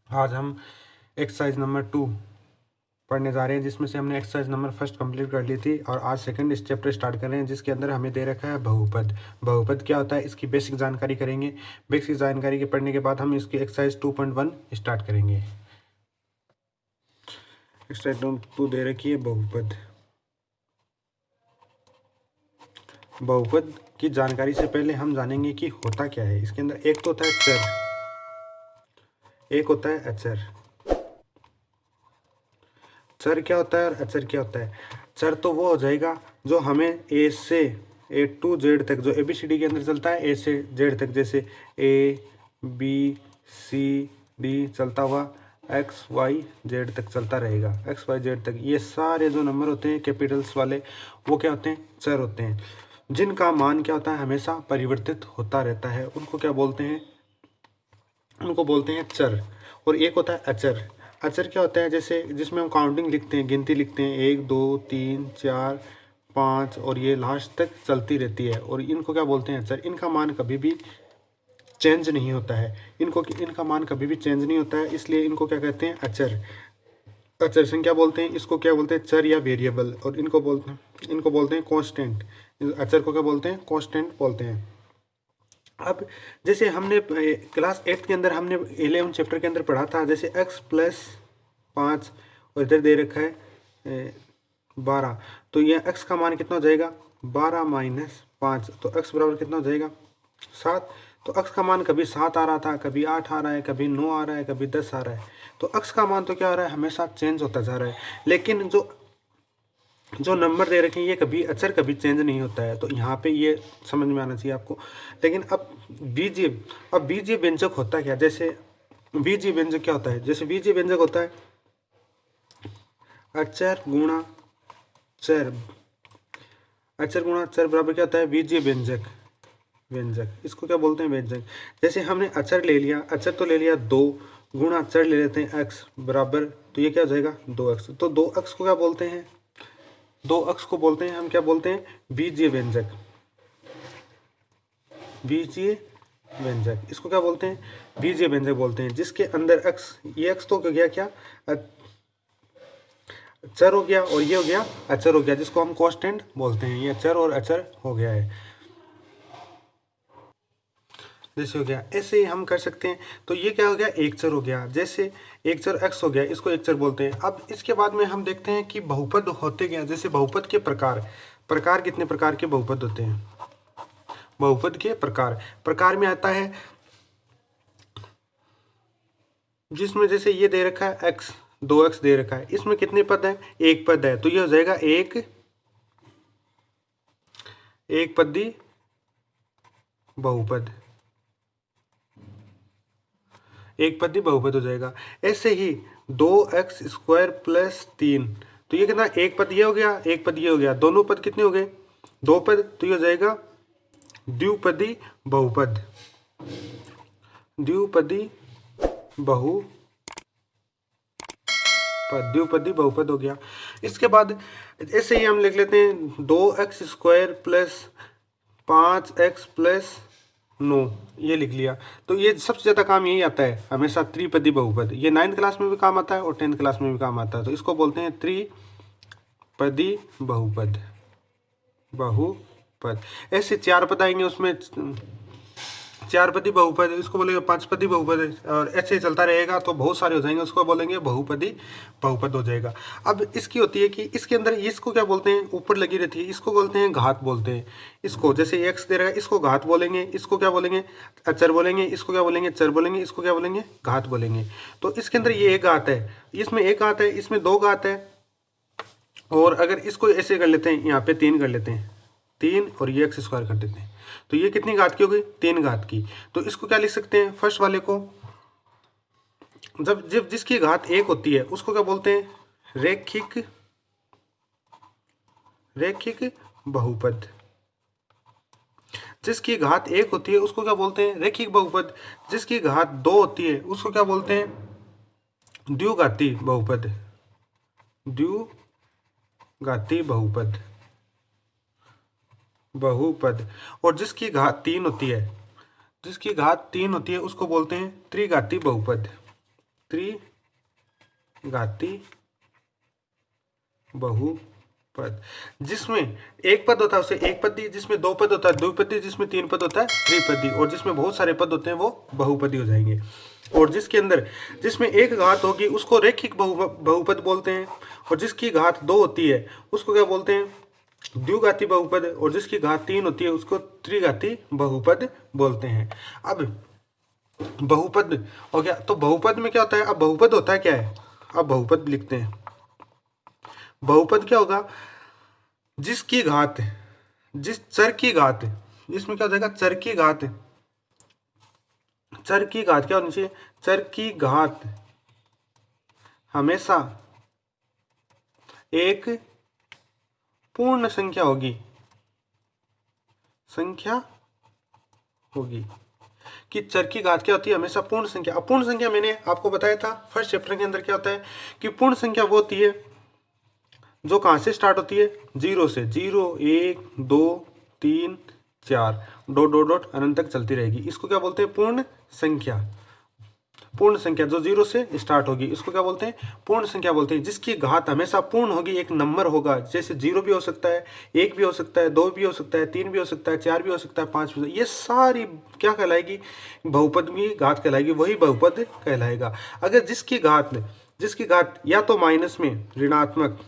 आज हम exercise number 2 पढ़ने जा रहे हैं, जिसमें से हमने एक्सरसाइज नंबर फर्स्ट कंप्लीट कर ली थी और आज सेकंड इस चैप्टर स्टार्ट कर रहे हैं, जिसके अंदर हमें दे रखा है बहुपद। बहुपद क्या होता है, इसकी बेसिक जानकारी करेंगे। बेसिक जानकारी के पढ़ने के बाद हम इसकी एक्सरसाइज 2.1 स्टार्ट करेंगे। एक्सरसाइज 2 दे रखी है बहुपद। बहुपद की जानकारी से पहले हम जानेंगे कि होता क्या है इसके अंदर। एक तो होता है चर, एक होता है अचर। चर क्या होता है और अचर क्या होता है? चर तो वो हो जाएगा जो हमें ए से ए टू जेड तक, जो ABCD के अंदर चलता है ए से जेड तक, जैसे ABCD चलता हुआ XYZ तक चलता रहेगा। XYZ तक ये सारे जो नंबर होते हैं कैपिटल्स वाले, वो क्या होते हैं? चर होते हैं, जिनका मान क्या होता है? हमेशा परिवर्तित होता रहता है। उनको क्या बोलते हैं? उनको बोलते हैं चर। और एक होता है अचर। अचर क्या होता है? जैसे जिसमें हम काउंटिंग लिखते हैं, गिनती लिखते हैं, 1 2 3 4 5 और ये लास्ट तक चलती रहती है, और इनको क्या बोलते हैं? अचर। इनका मान कभी भी चेंज नहीं होता है। इनका मान कभी भी चेंज नहीं होता है, इसलिए इनको क्या कहते हैं? अचर। अचर से क्या बोलते हैं? इसको क्या बोलते हैं? चर या वेरिएबल। और इनको बोलते हैं कांस्टेंट। अचर को क्या बोलते हैं? कांस्टेंट बोलते हैं। अब जैसे हमने क्लास 8 के अंदर हमने 11 चैप्टर के अंदर पढ़ा था, जैसे x+5 और इधर दे रखा है 12, तो यह x का मान कितना हो जाएगा? 12 - 5, तो x बराबर कितना हो जाएगा? 7। तो x का मान कभी 7 आ रहा था, कभी 8 आ रहा है, कभी 9 आ रहा है, कभी 10 आ रहा है। तो x का मान तो क्या आ रहा है? हमेशा चेंज होता जा रहा है। लेकिन जो नंबर दे रखे हैं ये कभी अचर, कभी चेंज नहीं होता है। तो यहाँ पे ये समझ में आना चाहिए आपको। लेकिन अब बीजीय व्यंजक होता क्या? जैसे बीजीय व्यंजक क्या होता है? जैसे बीजीय व्यंजक होता है अचर गुणा चर। अचर गुणा चर बराबर क्या होता है? बीजीय व्यंजक। इसको क्या बोलते हैं? व्यंजक। जैसे हमने अचर ले लिया, अचर तो ले लिया 2, गुणा चर ले लेते हैं x बराबर, तो ये क्या हो जाएगा? 2x। तो 2x को क्या बोलते हैं? 2x को बोलते हैं, हम क्या बोलते हैं? बीजीय व्यंजक। बीजीय व्यंजक, इसको क्या बोलते हैं? बीजीय व्यंजक बोलते हैं, जिसके अंदर x, ये x तो हो गया क्या? चर हो गया, और ये हो गया अचर हो गया, जिसको हम कांस्टेंट बोलते हैं। ये चर और अचर हो गया है, जैसे हो गया। ऐसे ही हम कर सकते हैं। तो ये क्या हो गया? एक चर हो गया। जैसे एक चर x हो गया, इसको एक चर बोलते हैं। अब इसके बाद में हम देखते हैं कि बहुपद होते क्या। जैसे बहुपद के प्रकार, कितने प्रकार के बहुपद होते हैं? बहुपद के प्रकार में आता है जिसमें जैसे ये दे रखा है x, 2x दे रखा है, इसमें कितने पद है? एक पद है, तो ये हो जाएगा एक पदी बहुपद। एक पदी बहुपद हो जाएगा। ऐसे ही 2x² + 3, तो ये कितना? एक पद ये हो गया, एक पद ये हो गया, दोनों पद कितने हो गए? 2 पद, तो ये हो जाएगा द्विपदी बहुपद। द्विपदी बहुपद, द्विपदी बहुपद हो गया। इसके बाद ऐसे ही हम लिख लेते हैं 2x² + 5x+9, ये लिख लिया। तो ये सबसे ज़्यादा काम यही आता है हमेशा, त्रिपदी बहुपद। ये 9th क्लास में भी काम आता है और 10th क्लास में भी काम आता है। तो इसको बोलते हैं त्रिपदी बहुपद। ऐसे 4 पद आएंगे, उसमें 4पदी बहुपद, इसको बोलेंगे 5पदी बहुपद, और ऐसे ही चलता रहेगा, तो बहुत सारे हो जाएंगे, उसको बोलेंगे बहुपदी बहुपद हो जाएगा। अब इसकी होती है कि इसके अंदर इसको क्या बोलते हैं? ऊपर लगी रहती है, इसको बोलते हैं घात बोलते हैं। इसको जैसे x दे रहा है, इसको घात बोलेंगे। इसको क्या बोलेंगे? अचर बोलेंगे। इसको क्या बोलेंगे? चर बोलेंगे। इसको क्या बोलेंगे? घात बोलेंगे। तो इसके अंदर ये एक घात है, इसमें एक घात है, इसमें 2 घात है। और अगर इसको ऐसे कर लेते हैं, यहाँ पे 3 कर लेते हैं, 3 और ये x² कर देते हैं, तो ये कितनी घात की हो गई? 3 घात की। तो इसको क्या लिख सकते हैं? फर्स्ट वाले को, जब जिसकी घात 1 होती है उसको क्या बोलते हैं? रैखिक बहुपद। जिसकी घात 1 होती है उसको क्या बोलते हैं? रैखिक बहुपद। जिसकी घात 2 होती है उसको क्या बोलते हैं? द्विघाती बहुपद। द्विघाती बहुपद। और जिसकी घात 3 होती है, उसको बोलते हैं त्रिघाती बहुपद। त्रिघाती बहुपद। जिसमें एक पद होता है उसे एक पदी, जिसमें दो पद होता है द्विपदी, जिसमें तीन पद होता है त्रिपदी, और जिसमें बहुत सारे पद होते हैं वो बहुपदी हो जाएंगे। और जिसके अंदर जिसमें एक घात होगी उसको रैखिक बहुपद बोलते हैं, और जिसकी घात दो होती है उसको क्या बोलते हैं, द्विघाती बहुपद, और जिसकी घात तीन होती है उसको त्रिघाती बहुपद बोलते हैं। अब बहुपद हो गया, तो बहुपद में क्या होता है, अब बहुपद होता है क्या है, अब बहुपद लिखते हैं। बहुपद क्या होगा, जिसकी घात, जिस चर की घात, इसमें क्या हो जाएगा, चर की घात, चर की घात क्या होनी चाहिए, चर की घात हमेशा एक पूर्ण संख्या होगी, संख्या होगी, कि चर की घात क्या होती है, हमेशा पूर्ण संख्या। अपूर्ण संख्या मैंने आपको बताया था फर्स्ट चैप्टर के अंदर क्या होता है, कि पूर्ण संख्या वो होती है जो कहाँ से स्टार्ट होती है, जीरो से, 0 1 2 3 4 डॉट डॉट डॉट अनंत तक चलती रहेगी, इसको क्या बोलते हैं, पूर्ण संख्या। पूर्ण संख्या जो जीरो से स्टार्ट होगी इसको क्या बोलते हैं, पूर्ण संख्या बोलते हैं। जिसकी घात हमेशा पूर्ण होगी, एक नंबर होगा, जैसे 0 भी हो सकता है, 1 भी हो सकता है, 2 भी हो सकता है, 3 भी हो सकता है, 4 भी हो सकता है, 5 भी हो सकता है, ये सारी क्या कहलाएगी, बहुपद की घात कहलाएगी, वही बहुपद कहलाएगा। अगर जिसकी घात या तो माइनस में ऋणात्मक,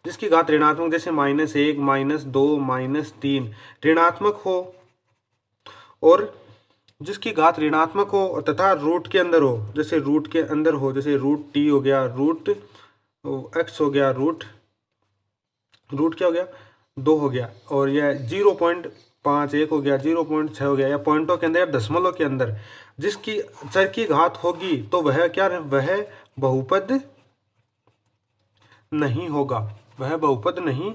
जिसकी घात ऋणात्मक, जैसे -1 -2 -3 ऋणात्मक हो, और जिसकी घात ऋणात्मक हो तथा रूट के अंदर हो, जैसे रूट के अंदर हो, जैसे √t हो गया, √x हो गया, रूट क्या हो गया, 2 हो गया, और यह 0.51 हो गया, 0.6 हो गया, या पॉइंटों के अंदर या दशमलव के अंदर जिसकी चर की घात होगी तो वह क्या, वह बहुपद नहीं होगा, वह बहुपद नहीं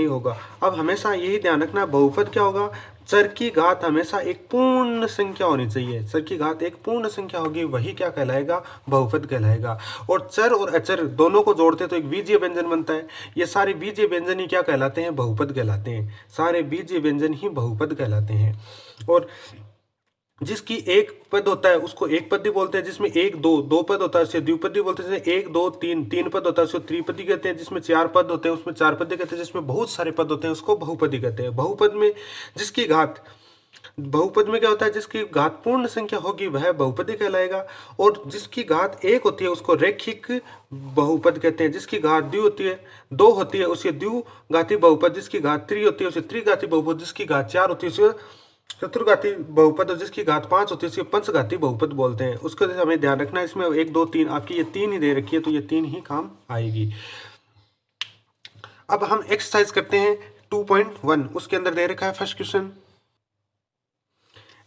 होगा। अब हमेशा यही ध्यान रखना, बहुपद क्या होगा, चर की घात हमेशा एक पूर्ण संख्या होनी चाहिए, चर की घात एक पूर्ण संख्या होगी, वही क्या कहलाएगा, बहुपद कहलाएगा। और चर और अचर दोनों को जोड़ते तो एक बीजीय व्यंजन बनता है, ये सारे बीजीय व्यंजन ही क्या कहलाते हैं, बहुपद कहलाते हैं, सारे बीजीय व्यंजन ही बहुपद कहलाते हैं। और जिसकी एक पद होता है उसको एक पदी बोलते हैं, जिसमें दो पद होता है उसे द्विपदी बोलते हैं, जैसे 1 2 3 तीन पद होता है उसको त्रिपदी कहते हैं, जिसमें 4 पद होते हैं उसमें चार पदी कहते हैं, जिसमें बहुत सारे पद होते हैं उसको बहुपदी कहते हैं। बहुपद में क्या होता है, जिसकी घात पूर्ण संख्या होगी वह बहुपदी कहलाएगा, और जिसकी घात एक होती है उसको रैखिक बहुपद कहते हैं, जिसकी घात दो होती है उसे द्विघाती बहुपद, जिसकी घात 3 होती है उसे त्रिघाती बहुपद, जिसकी घात 4 होती है उसे चतुर्घाती बहुपद, और जिसकी घात 5 होती है उसके पंचघाती बहुपद बोलते हैं। उसको हमें ध्यान रखना है, इसमें 1 2 3 आपकी ये 3 ही दे रखी है, तो ये 3 ही काम आएगी। अब हम एक्सरसाइज करते हैं 2.1, उसके अंदर दे रखा है फर्स्ट क्वेश्चन,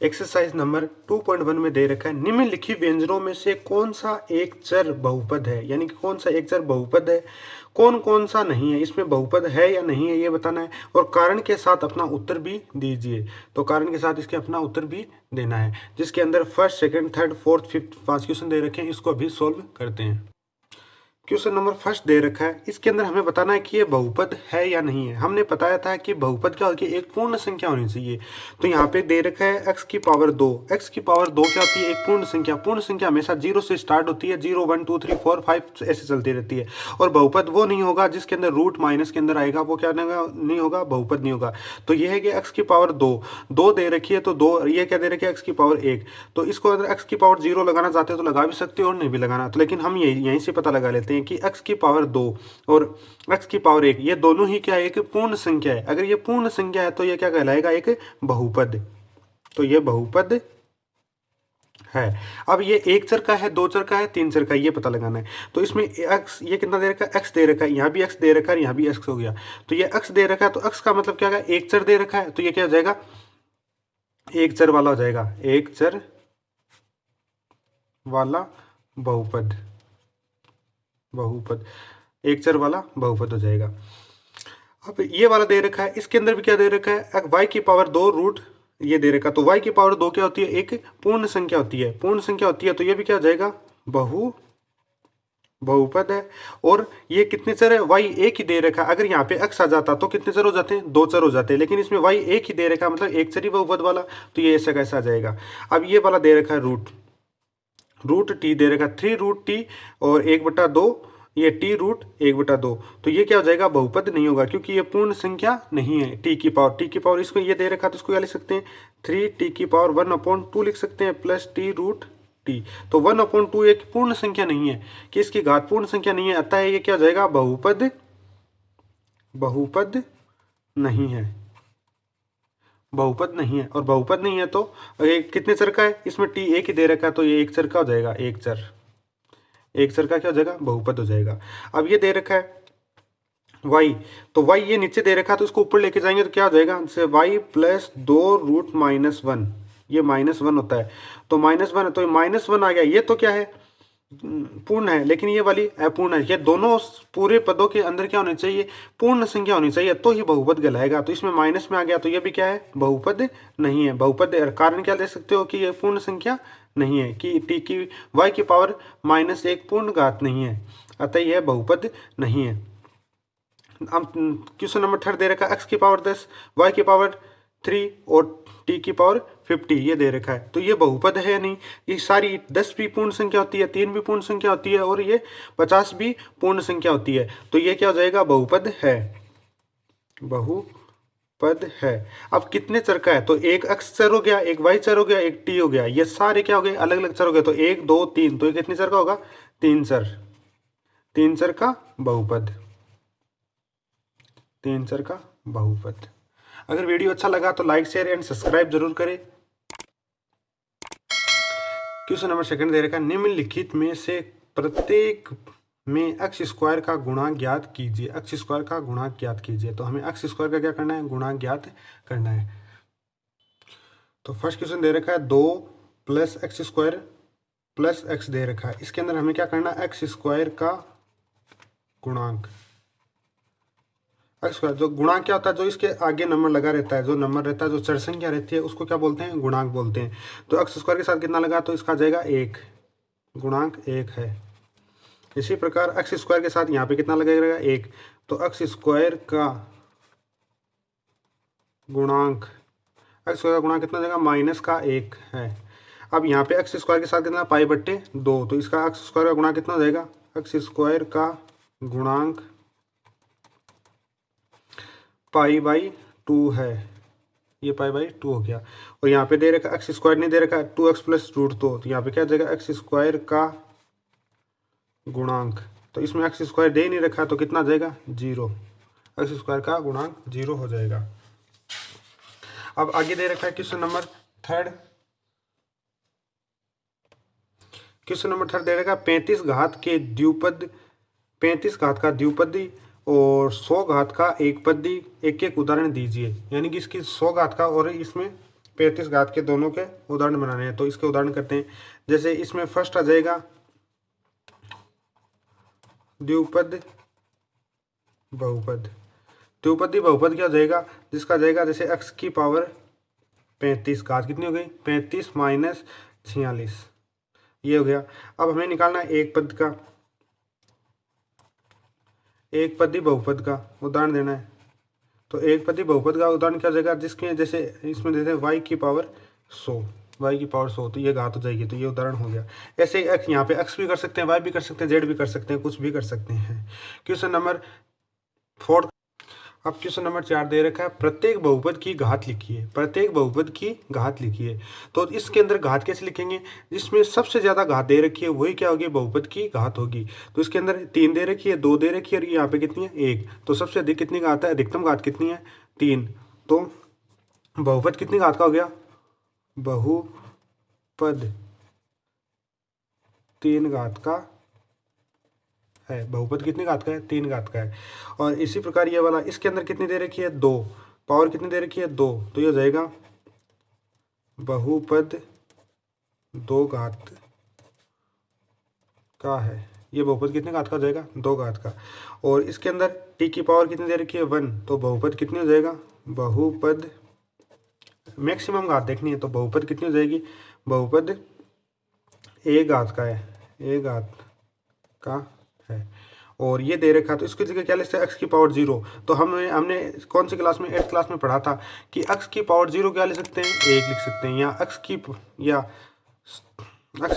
एक्सरसाइज नंबर 2.1 में दे रखा है, निम्नलिखित व्यंजनों में से कौन सा एक चर बहुपद है, यानी कि कौन सा एक चर बहुपद है, कौन कौन सा नहीं है, इसमें बहुपद है या नहीं है ये बताना है, और कारण के साथ अपना उत्तर भी दीजिए। तो कारण के साथ इसके अपना उत्तर भी देना है, जिसके अंदर first second third fourth fifth 5 question दे रखे हैं, इसको अभी सोल्व करते हैं। क्वेश्चन नंबर फर्स्ट दे रखा है, इसके अंदर हमें बताना है कि ये बहुपद है या नहीं है। हमने बताया था कि बहुपद क्या होती है, एक पूर्ण संख्या होनी चाहिए। तो यहाँ पे दे रखा है x की पावर 2, x की पावर 2 क्या होती है, एक पूर्ण संख्या। पूर्ण संख्या हमेशा 0 से स्टार्ट होती है, 0 1 2 3 4 5 ऐसे चलती रहती है। और बहुपद वो नहीं होगा जिसके अंदर रूट माइनस के अंदर आएगा, वो क्या नहीं होगा, बहुपद नहीं होगा। तो ये है कि x की पावर 2 दे रखी है, तो 2 ये क्या दे रखी है, x की पावर 1। तो इसको अगर x की पावर 0 लगाना चाहते हो तो लगा भी सकते हो और नहीं भी लगाना, तो लेकिन हम यहीं से पता लगा लेते हैं कि x की पावर 2 और x की पावर 1 ये दोनों ही क्या है, एक पूर्ण संख्या है। अगर ये पूर्ण संख्या है तो ये क्या कहलाएगा, एक बहुपद। तो ये बहुपद है। अब ये एक चर का है, दो चर का है, तीन चर का है, ये पता लगाना है। तो इसमें x ये कितना दे रखा है, x दे रखा है, यहाँ भी x दे रखा है, यहाँ भी x हो गया। तो ये x दे रखा है, तो x का मतलब क्या है, एक चर दे रखा है, तो ये क्या हो जाएगा, एक चर वाला हो जाएगा, एक चर वाला बहुपद, एक चर वाला बहुपद हो जाएगा। अब ये वाला दे रखा है, इसके अंदर भी क्या दे रखा है, y की पावर 2 रूट ये दे रखा है। तो y की पावर 2 क्या होती है, एक पूर्ण संख्या होती है, पूर्ण संख्या होती है, तो ये भी क्या हो जाएगा, बहुपद बहुपद है। और ये कितने चर है, y एक ही दे रखा है। अगर यहाँ पे x आ जाता तो कितने चर हो जाते हैं, दो चर हो जाते हैं, लेकिन इसमें y एक ही दे रखा है, मतलब एक चर ही बहुपद वाला, तो ये ऐसा कैसा आ जाएगा। अब ये वाला दे रखा है रूट, रूट टी दे रखा है, 3√t और 1/2, ये टी रूट 1/2, तो ये क्या हो जाएगा, बहुपद नहीं होगा, क्योंकि ये पूर्ण संख्या नहीं है। टी की पावर इसको ये दे रखा है, तो इसको क्या लिख सकते हैं, 3t⁴ 1/2 लिख सकते हैं, प्लस t√t। तो 1/2 एक पूर्ण संख्या नहीं है, कि इसकी घात पूर्ण संख्या नहीं है, अतः ये क्या हो जाएगा, बहुपद नहीं है, बहुपद नहीं है। और बहुपद नहीं है तो ये कितने चर का है, इसमें टी एक ही दे रखा है, तो ये एक चर का हो जाएगा, एक चर का क्या हो जाएगा, बहुपद हो जाएगा। अब ये दे रखा है y, तो y ये नीचे दे रखा है, तो इसको ऊपर लेके जाएंगे तो क्या हो जाएगा, जैसे y प्लस 2√-1, ये -1 होता है, तो -1 है, तो -1 आ गया। ये तो क्या है, पूर्ण है, लेकिन ये वाली अपूर्ण है। ये दोनों पूरे पदों के अंदर क्या होनी चाहिए, पूर्ण संख्या होनी चाहिए, तो ही बहुपद कहलाएगा। तो इसमें माइनस में आ गया, तो ये भी क्या है, बहुपद नहीं है। बहुपद कारण क्या दे सकते हो, कि ये पूर्ण संख्या नहीं है, कि y⁴ -1 पूर्ण घात नहीं है, अतः यह बहुपद नहीं है। अब क्वेश्चन नंबर 3 दे रखा है x⁻10, y⁻3 और t⁻50 ये दे रखा है, तो ये बहुपद है या नहीं। ये सारी 10 भी पूर्ण संख्या होती है, 3 भी पूर्ण संख्या होती है, और ये 50 भी पूर्ण संख्या होती है, तो ये क्या हो जाएगा, बहुपद है, बहुपद है। अब कितने चर का है, तो एक x चर हो गया, एक y चर हो गया, एक t हो गया, ये सारे क्या हो गए, अलग अलग चर हो गए, तो 1 2 3, तो ये कितने चर का होगा, 3 चर, 3 चर का बहुपद, 3 चर का बहुपद। अगर वीडियो अच्छा लगा तो लाइक शेयर एंड सब्सक्राइब जरूर करें। क्वेश्चन नंबर 2 दे रखा है, निम्नलिखित में से प्रत्येक में x² का गुणांक ज्ञात कीजिए, x² का गुणांक ज्ञात कीजिए। तो हमें x² का क्या करना है, गुणांक ज्ञात करना है। तो फर्स्ट क्वेश्चन दे रखा है 2 + x² + x दे रखा है, इसके अंदर हमें क्या करना है, x² का गुणांक, x², जो गुणांक क्या होता है, जो इसके आगे नंबर लगा रहता है, जो नंबर रहता है, जो चर संख्या रहती है, उसको क्या बोलते हैं, गुणांक बोलते हैं। तो x² के साथ कितना लगा, तो इसका जाएगा 1, गुणांक 1 है। इसी प्रकार x² के साथ यहाँ पे कितना लगेगा, 1, तो x² का गुणांक, x² का गुणांक कितना जाएगा, -1 है। अब यहाँ पे x² के साथ कितना, π/2, तो इसका x² का गुणांक कितना हो जाएगा, x² का गुणांक π/2 है, ये π/2 हो गया। और यहाँ पे दे रखा x² नहीं दे रखा, 2x + √2, तो यहाँ पे क्या जाएगा, x² का गुणांक, तो इसमें x² दे नहीं रखा, तो कितना जाएगा, 0, x² का गुणांक 0 हो जाएगा। अब आगे दे रखा है क्वेश्चन नंबर 3, क्वेश्चन नंबर 3 दे रखा है 35 घात के द्विपद, 35 घात का द्विपदी और 100 घात का एकपदी, एक एक उदाहरण दीजिए। यानी कि इसकी 100 घात का और इसमें 35 घात के दोनों के उदाहरण बनाने हैं। तो इसके उदाहरण करते हैं। जैसे इसमें फर्स्ट आ जाएगा द्विपद बहुपद, द्विपदी बहुपद क्या हो जाएगा, जिसका जाएगा जैसे x⁻35, घात कितनी हो गई, 35 - 46, ये हो गया। अब हमें निकालना है एक पद का, एक पदी बहुपद का उदाहरण देना है। तो एक पदी बहुपद का उदाहरण क्या हो जाएगा, जिसके जैसे इसमें देते हैं y⁻100, y⁻100, तो ये घात हो जाएगी, तो ये उदाहरण हो गया। ऐसे x यहाँ पे x भी कर सकते हैं, y भी कर सकते हैं, z भी कर सकते हैं, कुछ भी कर सकते हैं। क्वेश्चन नंबर 4, अब क्वेश्चन नंबर 4 दे रखा है प्रत्येक बहुपद की घात लिखिए, प्रत्येक बहुपद की घात लिखिए। तो इसके अंदर घात कैसे लिखेंगे, जिसमें सबसे ज़्यादा घात दे रखी है वही क्या होगी, बहुपद की घात होगी। तो इसके अंदर 3 दे रखी है, 2 दे रखी है, और यहाँ पे कितनी है, 1, तो सबसे अधिक कितनी घात है, अधिकतम घात कितनी है, 3, तो बहुपद कितनी घात का हो गया, बहुपद 3 घात का है, बहुपद कितनी घात का है, 3 घात का है। और इसी प्रकार ये वाला, इसके अंदर कितनी दे रखी है, 2, पावर कितनी दे रखी है, 2, तो ये हो जाएगा बहुपद 2 घात का है। ये बहुपद कितने घात का हो जाएगा, 2 घात का। और इसके अंदर t की पावर कितनी दे रखी है, 1, तो बहुपद कितनी हो जाएगा, बहुपद मैक्सिमम घात देखनी है, तो बहुपद कितनी हो जाएगी, बहुपद 1 घात का है, 1 घात का और ये दे रखा, तो इसकी जगह क्या लिख सकते हैं, x की पावर 0। तो हमने कौन सी क्लास में, 8th क्लास में पढ़ा था कि x की पावर 0 क्या लिख सकते हैं, 1 लिख सकते हैं। या x की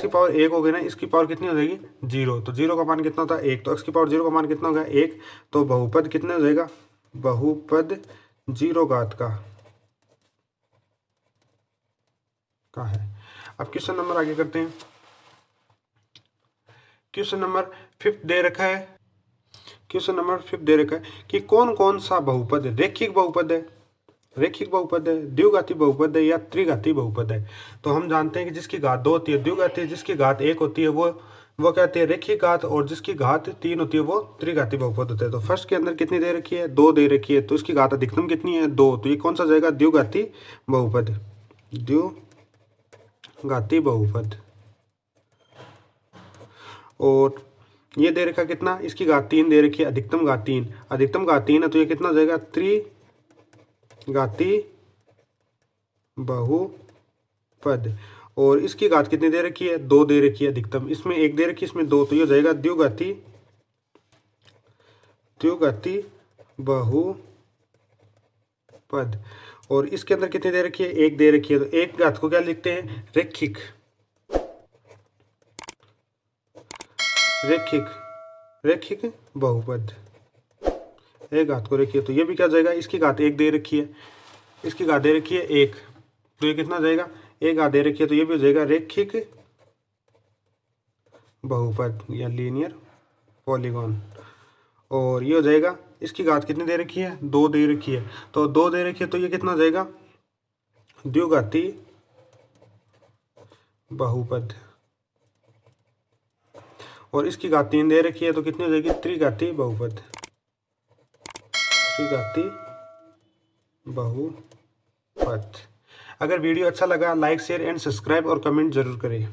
पावर 1 हो गई ना, इसकी पावर कितनी हो जाएगी, 0। तो 0 का मान कितना होता है, 1। तो x की पावर 0 का मान कितना होगा, 1। तो बहुपद कितने हो जाएगा, बहुपद 0 घात का है। अब क्वेश्चन नंबर आगे करते हैं। क्वेश्चन नंबर 5 दे रखा है। क्वेश्चन नंबर 5 दे रखा है कि कौन कौन सा बहुपद है, रेखिक बहुपद है, द्विघाती बहुपद है या त्रिघाती बहुपद है। तो हम जानते हैं कि जिसकी घात 2 होती है द्विघाती, जिसकी घात 1 होती है वो कहते हैं रेखिक घात, और जिसकी घात 3 होती है वो त्रिघाती बहुपद होता है। तो फर्स्ट के अंदर कितनी दे रखी है, 2 दे रखी है, तो इसकी घात अधिकतम कितनी है, 2। तो ये कौन सा जाएगा, द्विघाती बहुपद, द्विघाती बहुपद। और ये दे रखा कितना, इसकी घात 3 दे रखी है, अधिकतम घात 3 है, तो ये कितना हो जाएगा, त्रिघाती बहुपद। और इसकी घात कितनी दे रखी है, 2 दे रखी है अधिकतम, इसमें 1 दे रखी है, इसमें 2, तो ये हो जाएगा द्विघाती बहुपद। और इसके अंदर कितनी दे रखी है, 1 दे रखी है, तो एक घात को क्या लिखते हैं, रेखिक बहुपद। एक घात को रेखिक, तो ये भी क्या जाएगा, इसकी घात 1 दे रखी है, इसकी घात दे रखी है 1, तो ये कितना जाएगा, 1 घात दे रखी है, तो ये भी हो जाएगा रेखिक बहुपद या लीनियर पॉलीगॉन। और ये हो जाएगा, इसकी घात कितनी दे रखी है, 2 दे रखी है, तो 2 दे रखी है, तो ये कितना जाएगा, द्विघाती बहुपद। और इसकी घात 3 दे रखी है, तो कितनी हो जाएगी, त्रिघाती बहुपद, त्रिघाती बहुपद। अगर वीडियो अच्छा लगा, लाइक शेयर एंड सब्सक्राइब और कमेंट जरूर करें।